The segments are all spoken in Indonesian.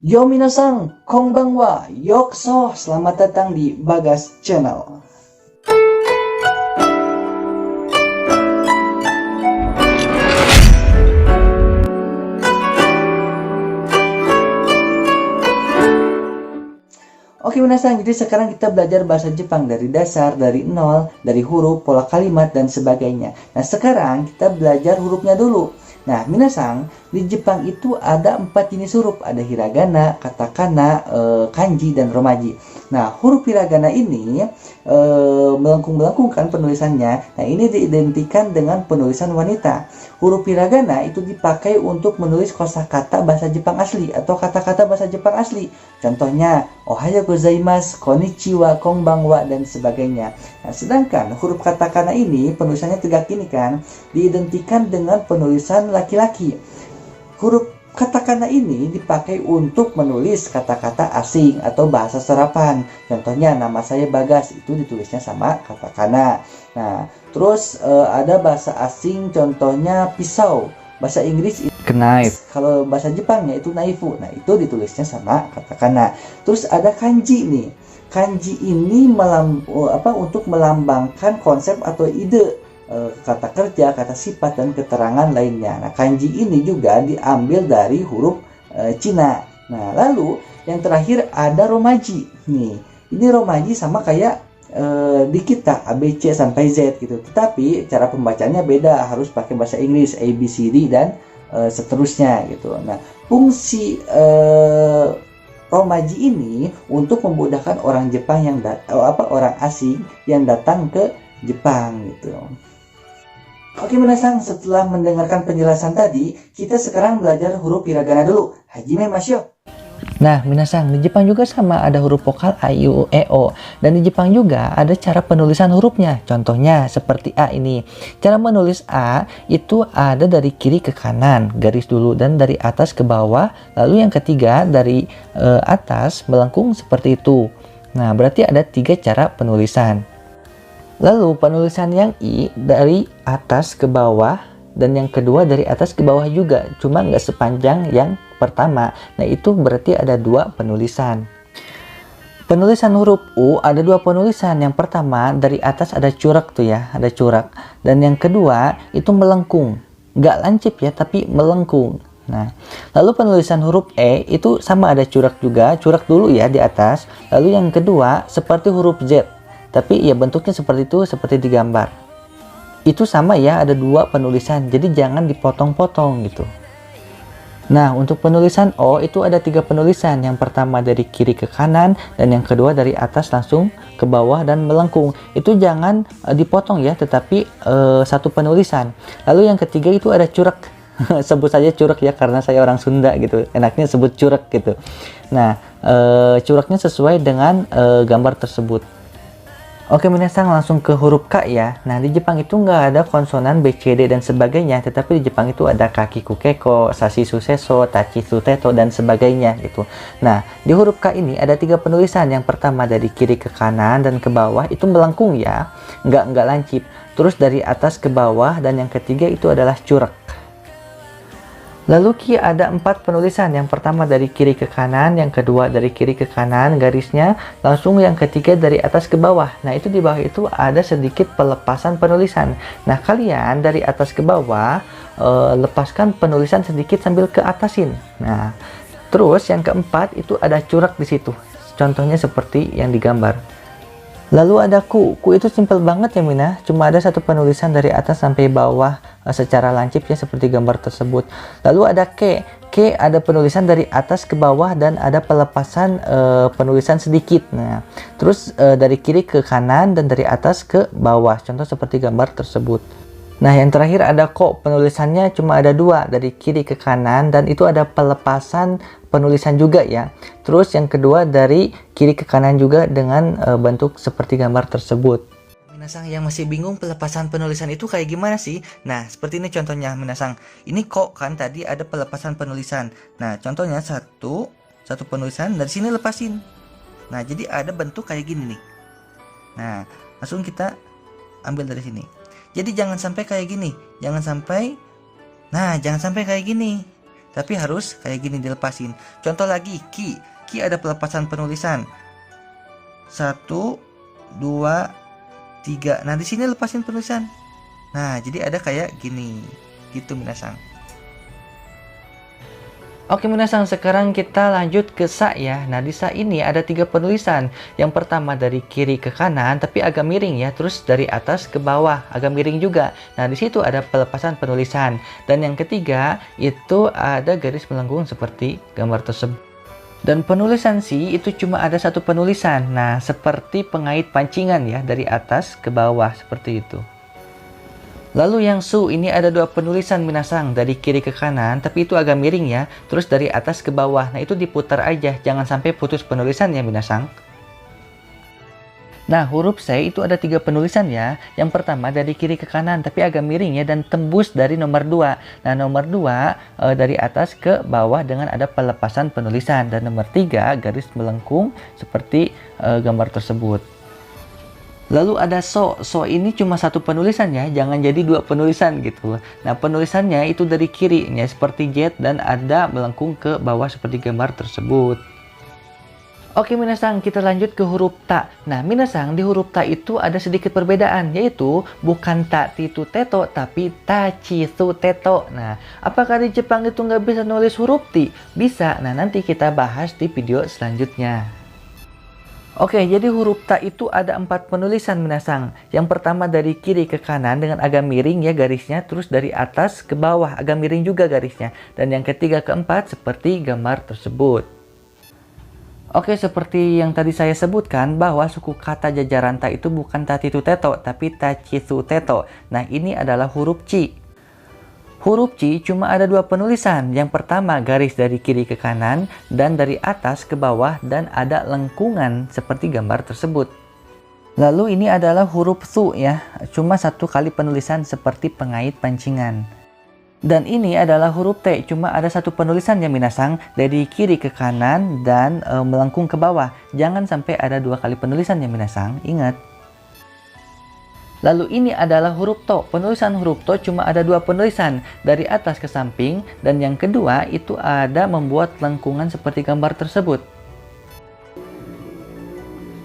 Yo minasan, konbanwa, yokoso, selamat datang di Bagas Channel. Oke minasan, jadi sekarang kita belajar bahasa Jepang dari dasar, dari nol, dari huruf, pola kalimat, dan sebagainya. Nah sekarang kita belajar hurufnya dulu. Nah minasan, di Jepang itu ada 4 jenis huruf. Ada hiragana, katakana, kanji, dan romaji. Nah huruf hiragana ini melengkung-melengkungkan penulisannya. Nah ini diidentikan dengan penulisan wanita. Huruf hiragana itu dipakai untuk menulis kosakata bahasa Jepang asli atau kata-kata bahasa Jepang asli. Contohnya, ohayo gozaimasu, konnichiwa, konbanwa, dan sebagainya. Nah, sedangkan huruf katakana ini penulisannya tegak ini kan, diidentikan dengan penulisan laki-laki. Huruf katakana ini dipakai untuk menulis kata-kata asing atau bahasa serapan. Contohnya, nama saya Bagas, itu ditulisnya sama katakana. Nah, terus ada bahasa asing, contohnya pisau. Bahasa Inggris knife. Kalau bahasa Jepangnya itu naifu. Nah, itu ditulisnya sama katakana. Terus ada kanji nih. Kanji ini untuk melambangkan konsep atau ide, kata kerja, kata sifat, dan keterangan lainnya. Nah, kanji ini juga diambil dari huruf Cina. Nah, lalu yang terakhir ada romaji. Nih, ini romaji sama kayak di kita A, B, C sampai Z gitu. Tetapi cara pembacanya beda, harus pakai bahasa Inggris A, B, C, D, dan seterusnya gitu. Nah, fungsi romaji ini untuk memudahkan orang Jepang orang asing yang datang ke Jepang gitu. Oke minasan, setelah mendengarkan penjelasan tadi, kita sekarang belajar huruf hiragana dulu. Hajime masyo. Nah, minasan, di Jepang juga sama ada huruf vokal A, I, U, E, O. Dan di Jepang juga ada cara penulisan hurufnya. Contohnya seperti A ini. Cara menulis A itu ada dari kiri ke kanan, garis dulu, dan dari atas ke bawah. Lalu yang ketiga dari atas melengkung seperti itu. Nah, berarti ada 3 cara penulisan. Lalu penulisan yang I dari atas ke bawah, dan yang kedua dari atas ke bawah juga, cuma nggak sepanjang yang pertama. Nah itu berarti ada 2 penulisan. Penulisan huruf U ada 2 penulisan. Yang pertama dari atas ada curak tuh ya, ada curak. Dan yang kedua itu melengkung, nggak lancip ya, tapi melengkung. Nah, lalu penulisan huruf E itu sama ada curak juga, curak dulu ya di atas. Lalu yang kedua seperti huruf Z, tapi ya bentuknya seperti itu, seperti di gambar. Itu sama ya, ada 2 penulisan, jadi jangan dipotong-potong gitu. Nah, untuk penulisan O itu ada 3 penulisan. Yang pertama dari kiri ke kanan, dan yang kedua dari atas langsung ke bawah dan melengkung. Itu jangan dipotong ya, tetapi 1 penulisan. Lalu yang ketiga itu ada curak. Sebut saja curak ya, karena saya orang Sunda gitu. Enaknya sebut curak gitu. Nah, curaknya sesuai dengan gambar tersebut. Oke minasan, langsung ke huruf K ya. Nah di Jepang itu nggak ada konsonan B, C, D, dan sebagainya. Tetapi di Jepang itu ada kaki kukeko, sashi suseso, tachi suteto, dan sebagainya gitu. Nah di huruf K ini ada 3 penulisan. Yang pertama dari kiri ke kanan dan ke bawah itu melengkung ya, nggak lancip. Terus dari atas ke bawah, dan yang ketiga itu adalah curak. Lalu Ki ada 4 penulisan. Yang pertama dari kiri ke kanan, yang kedua dari kiri ke kanan garisnya, langsung yang ketiga dari atas ke bawah. Nah itu di bawah itu ada sedikit pelepasan penulisan. Nah kalian dari atas ke bawah lepaskan penulisan sedikit sambil ke atasin. Nah terus yang keempat itu ada curak di situ. Contohnya seperti yang digambar. Lalu ada ku itu simple banget ya Mina, cuma ada 1 penulisan dari atas sampai bawah secara lancipnya seperti gambar tersebut. Lalu ada ke ada penulisan dari atas ke bawah dan ada pelepasan penulisan sedikit. Nah, terus dari kiri ke kanan dan dari atas ke bawah, contoh seperti gambar tersebut. Nah yang terakhir ada ko, penulisannya cuma ada 2, dari kiri ke kanan, dan itu ada pelepasan penulisan juga ya. Terus yang kedua dari kiri ke kanan juga dengan bentuk seperti gambar tersebut. Minasang yang masih bingung pelepasan penulisan itu kayak gimana sih? Nah seperti ini contohnya Minasang. Ini kok kan tadi ada pelepasan penulisan. Nah contohnya satu penulisan dari sini lepasin. Nah jadi ada bentuk kayak gini nih. Nah langsung kita ambil dari sini. Jadi jangan sampai kayak gini, jangan sampai kayak gini. Tapi harus kayak gini dilepasin. Contoh lagi, ki. Ki ada pelepasan penulisan. 1, 2, 3. Nah, di sini lepasin penulisan. Nah, jadi ada kayak gini. Gitu minasang. Oke minasang, sekarang kita lanjut ke sa ya. Nah di sa ini ada 3 penulisan. Yang pertama dari kiri ke kanan tapi agak miring ya. Terus dari atas ke bawah agak miring juga. Nah di situ ada pelepasan penulisan. Dan yang ketiga itu ada garis melengkung seperti gambar tersebut. Dan penulisan si itu cuma ada 1 penulisan. Nah seperti pengait pancingan ya, dari atas ke bawah seperti itu. Lalu yang su ini ada 2 penulisan minasang, dari kiri ke kanan tapi itu agak miring ya, terus dari atas ke bawah. Nah itu diputar aja, jangan sampai putus penulisan ya minasang. Nah huruf C itu ada 3 penulisan ya. Yang pertama dari kiri ke kanan tapi agak miring ya, dan tembus dari nomor 2. Nah nomor 2 dari atas ke bawah dengan ada pelepasan penulisan. Dan nomor 3 garis melengkung seperti gambar tersebut. Lalu ada so ini cuma 1 penulisan ya, jangan jadi 2 penulisan gitu. Nah penulisannya itu dari kiri ya seperti Z dan ada melengkung ke bawah seperti gambar tersebut. Oke minasang, kita lanjut ke huruf ta. Nah minasang, di huruf ta itu ada sedikit perbedaan, yaitu bukan ta titu teto tapi ta citu teto. Nah apakah di Jepang itu nggak bisa nulis huruf ti? Bisa, nah nanti kita bahas di video selanjutnya. Oke, jadi huruf ta itu ada 4 penulisan minasang. Yang pertama dari kiri ke kanan dengan agak miring ya garisnya, terus dari atas ke bawah agak miring juga garisnya. Dan yang ketiga keempat seperti gambar tersebut. Oke, seperti yang tadi saya sebutkan bahwa suku kata jajaran ta itu bukan ta titu teto tapi ta citu teto. Nah, ini adalah huruf ci. Huruf C cuma ada 2 penulisan. Yang pertama garis dari kiri ke kanan dan dari atas ke bawah dan ada lengkungan seperti gambar tersebut. Lalu ini adalah huruf su ya, cuma 1 kali penulisan seperti pengait pancingan. Dan ini adalah huruf T, cuma ada 1 penulisan ya minasang, dari kiri ke kanan dan melengkung ke bawah. Jangan sampai ada 2 kali penulisan ya minasang, ingat. Lalu ini adalah huruf to. Penulisan huruf to cuma ada 2 penulisan, dari atas ke samping, dan yang kedua itu ada membuat lengkungan seperti gambar tersebut.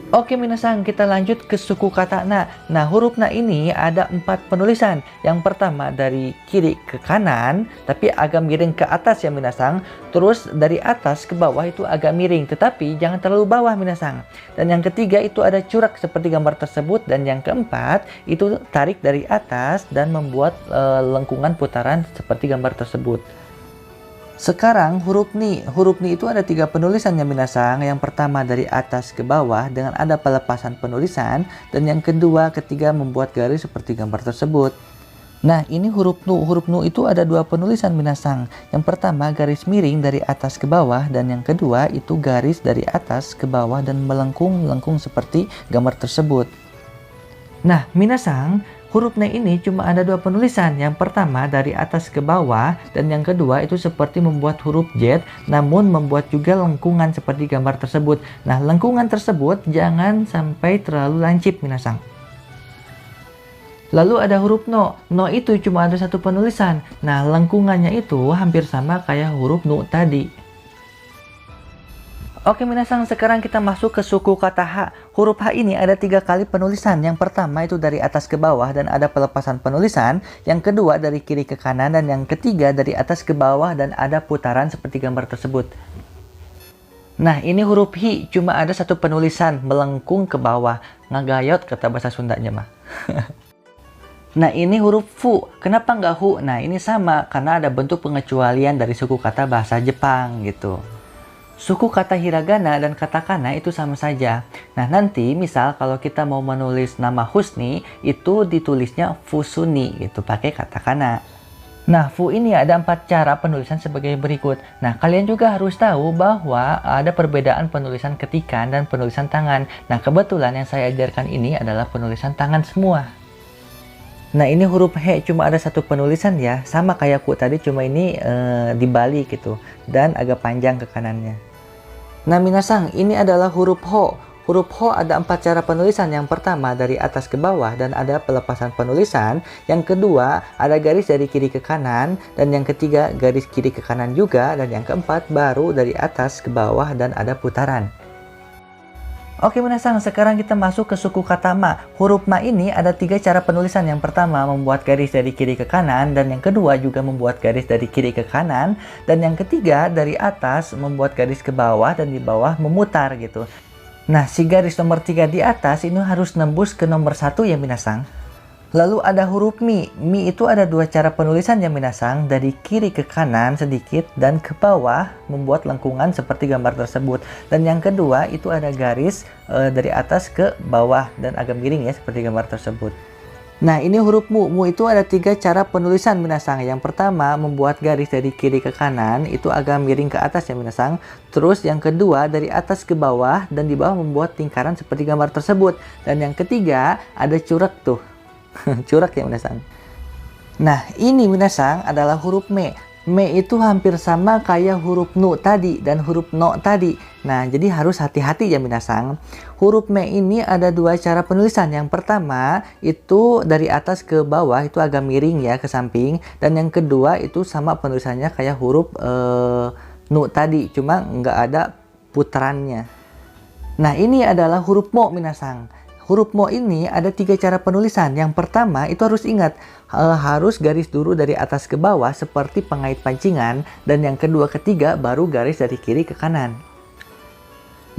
Oke minasang, kita lanjut ke suku kata na. Nah huruf na ini ada 4 penulisan. Yang pertama dari kiri ke kanan tapi agak miring ke atas ya minasang. Terus dari atas ke bawah itu agak miring, tetapi jangan terlalu bawah minasang. Dan yang ketiga itu ada corak seperti gambar tersebut. Dan yang keempat itu tarik dari atas dan membuat lengkungan putaran seperti gambar tersebut. Sekarang huruf ni itu ada 3 penulisan ya minasang. Yang pertama dari atas ke bawah dengan ada pelepasan penulisan, dan yang kedua ketiga membuat garis seperti gambar tersebut. Nah ini huruf nu itu ada 2 penulisan minasang. Yang pertama garis miring dari atas ke bawah, dan yang kedua itu garis dari atas ke bawah dan melengkung seperti gambar tersebut. Nah minasang, huruf na ini cuma ada 2 penulisan. Yang pertama dari atas ke bawah, dan yang kedua itu seperti membuat huruf Z namun membuat juga lengkungan seperti gambar tersebut. Nah lengkungan tersebut jangan sampai terlalu lancip minasang. Lalu ada huruf no itu cuma ada 1 penulisan. Nah lengkungannya itu hampir sama kayak huruf nu tadi. Oke minasang, sekarang kita masuk ke suku kata H. Huruf H ini ada 3 kali penulisan. Yang pertama itu dari atas ke bawah dan ada pelepasan penulisan. Yang kedua dari kiri ke kanan, dan yang ketiga dari atas ke bawah dan ada putaran seperti gambar tersebut. Nah ini huruf Hi cuma ada 1 penulisan, melengkung ke bawah. Ngagayot kata bahasa Sundanya mah. Nah ini huruf Fu, kenapa nggak Hu? Nah ini sama karena ada bentuk pengecualian dari suku kata bahasa Jepang gitu. Suku kata hiragana dan katakana itu sama saja. Nah nanti misal kalau kita mau menulis nama Husni itu ditulisnya Fusuni gitu, pakai katakana. Nah Fu ini ada 4 cara penulisan sebagai berikut. Nah kalian juga harus tahu bahwa ada perbedaan penulisan ketikan dan penulisan tangan. Nah kebetulan yang saya ajarkan ini adalah penulisan tangan semua. Nah ini huruf He cuma ada 1 penulisan ya, sama kayak Ku tadi, cuma ini dibalik gitu dan agak panjang ke kanannya. Nah minasang, ini adalah huruf Ho. huruf Ho ada 4 cara penulisan. Yang pertama dari atas ke bawah dan ada pelepasan penulisan. Yang kedua ada garis dari kiri ke kanan. Dan yang ketiga garis kiri ke kanan juga. Dan yang keempat baru dari atas ke bawah dan ada putaran. Oke minasang, sekarang kita masuk ke suku kata ma. Huruf ma ini ada 3 cara penulisan. Yang pertama membuat garis dari kiri ke kanan, dan yang kedua juga membuat garis dari kiri ke kanan, dan yang ketiga dari atas membuat garis ke bawah dan di bawah memutar gitu. Nah, si garis nomor 3 di atas ini harus nembus ke nomor 1 ya minasang. Lalu ada huruf mi. Mi itu ada 2 cara penulisan ya minasang, dari kiri ke kanan sedikit dan ke bawah membuat lengkungan seperti gambar tersebut. Dan yang kedua itu ada garis dari atas ke bawah dan agak miring ya seperti gambar tersebut. Nah, ini huruf mu. Mu itu ada 3 cara penulisan minasang. Yang pertama membuat garis dari kiri ke kanan itu agak miring ke atas ya minasang. Terus yang kedua dari atas ke bawah dan di bawah membuat lingkaran seperti gambar tersebut. Dan yang ketiga ada curak tuh. Curak ya minasang. Nah, ini minasang adalah huruf me. Me itu hampir sama kayak huruf nu tadi dan huruf no tadi. Nah, jadi harus hati-hati ya minasang. Huruf me ini ada 2 cara penulisan. Yang pertama itu dari atas ke bawah itu agak miring ya ke samping. Dan yang kedua itu sama penulisannya kayak huruf nu tadi, cuma nggak ada putarannya. Nah, ini adalah huruf mo minasang. Huruf mo ini ada 3 cara penulisan. Yang pertama itu harus ingat, harus garis dulu dari atas ke bawah seperti pengait pancingan. Dan yang kedua ketiga baru garis dari kiri ke kanan.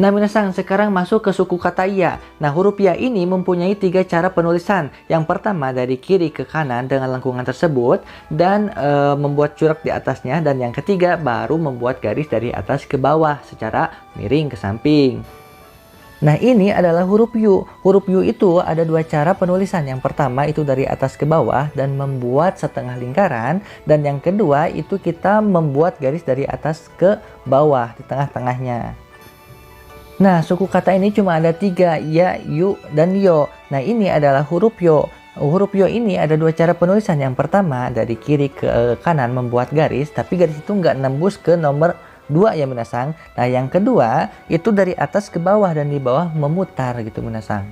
Nah minasang, sekarang masuk ke suku kata ya. Nah, huruf ya ini mempunyai 3 cara penulisan. Yang pertama dari kiri ke kanan dengan lengkungan tersebut dan membuat curak di atasnya. Dan yang ketiga baru membuat garis dari atas ke bawah secara miring ke samping. Nah, ini adalah huruf yu. Huruf yu itu ada 2 cara penulisan. Yang pertama itu dari atas ke bawah dan membuat setengah lingkaran. Dan yang kedua itu kita membuat garis dari atas ke bawah di tengah-tengahnya. Nah, suku kata ini cuma ada 3, ya, yu, dan yo. Nah, ini adalah huruf yo. Huruf yo ini ada 2 cara penulisan. Yang pertama dari kiri ke kanan membuat garis, tapi garis itu nggak nembus ke nomor 2 ya minasang. Nah, yang kedua itu dari atas ke bawah dan di bawah memutar gitu minasang.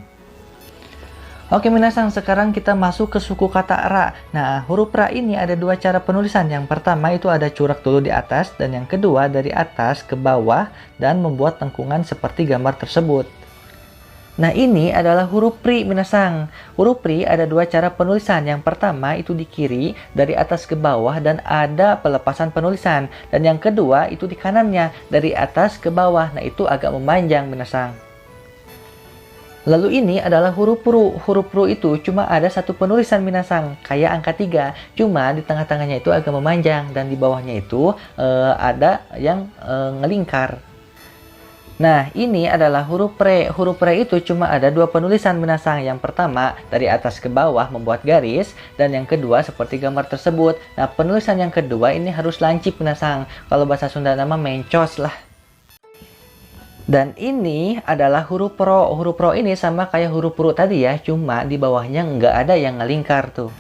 Oke minasang, sekarang kita masuk ke suku kata ra. Nah, huruf ra ini ada 2 cara penulisan. Yang pertama itu ada curak dulu di atas, dan yang kedua dari atas ke bawah dan membuat lengkungan seperti gambar tersebut. Nah, ini adalah huruf pri minasang. Huruf pri ada 2 cara penulisan. Yang pertama itu di kiri dari atas ke bawah dan ada pelepasan penulisan. Dan yang kedua itu di kanannya dari atas ke bawah. Nah, itu agak memanjang minasang. Lalu ini adalah huruf ru. Huruf ru itu cuma ada 1 penulisan minasang, kayak angka 3. Cuma di tengah-tengahnya itu agak memanjang dan di bawahnya itu ada yang ngelingkar. Nah, ini adalah huruf pre. Huruf pre itu cuma ada 2 penulisan minasang. Yang pertama dari atas ke bawah membuat garis, dan yang kedua seperti gambar tersebut. Nah, penulisan yang kedua ini harus lancip minasang. Kalau bahasa Sunda nama mencos lah. Dan ini adalah huruf pro. Huruf pro ini sama kayak huruf ru tadi ya, cuma di bawahnya nggak ada yang ngelingkar tuh.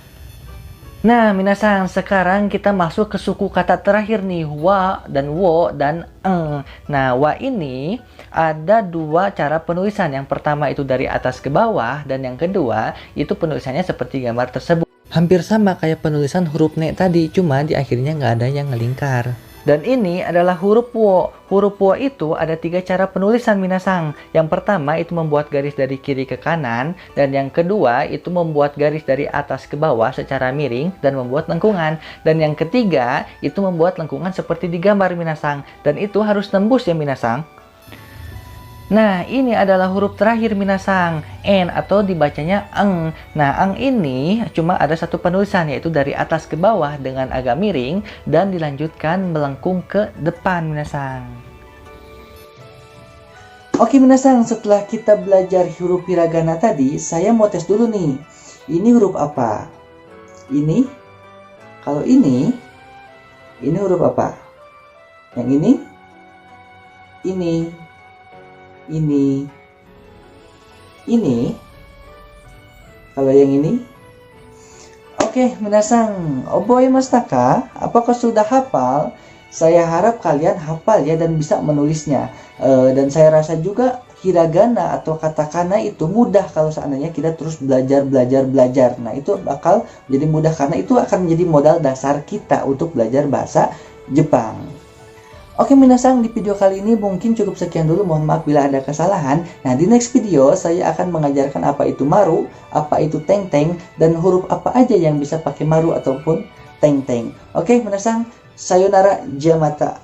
Nah, minasang, sekarang kita masuk ke suku kata terakhir nih, wa dan wo dan eng. Nah, wa ini ada 2 cara penulisan. Yang pertama itu dari atas ke bawah, dan yang kedua itu penulisannya seperti gambar tersebut. Hampir sama kayak penulisan huruf ne tadi, cuma di akhirnya nggak ada yang ngelingkar. Dan ini adalah huruf wo. Huruf wo itu ada 3 cara penulisan minasang. Yang pertama itu membuat garis dari kiri ke kanan. Dan yang kedua itu membuat garis dari atas ke bawah secara miring dan membuat lengkungan. Dan yang ketiga itu membuat lengkungan seperti di gambar minasang. Dan itu harus tembus ya minasang. Nah, ini adalah huruf terakhir minasang, n atau dibacanya eng. Nah, eng ini cuma ada 1 penulisan, yaitu dari atas ke bawah dengan agak miring dan dilanjutkan melengkung ke depan minasang. Oke minasang, setelah kita belajar huruf hiragana tadi, saya mau tes dulu nih. Ini huruf apa? Ini? Kalau ini huruf apa? Yang ini? Ini. Kalau yang ini? Oke, minasang, oboe mastaka, apakah sudah hafal Saya harap kalian hafal ya dan bisa menulisnya. Dan saya rasa juga hiragana atau katakana itu mudah kalau seandainya kita terus belajar. Nah, itu bakal jadi mudah karena itu akan menjadi modal dasar kita untuk belajar bahasa Jepang. Oke minasang, di video kali ini mungkin cukup sekian dulu, mohon maaf bila ada kesalahan. Nah, di next video saya akan mengajarkan apa itu maru, apa itu teng-teng, dan huruf apa aja yang bisa pakai maru ataupun teng-teng. Oke minasang, sayonara, jamata.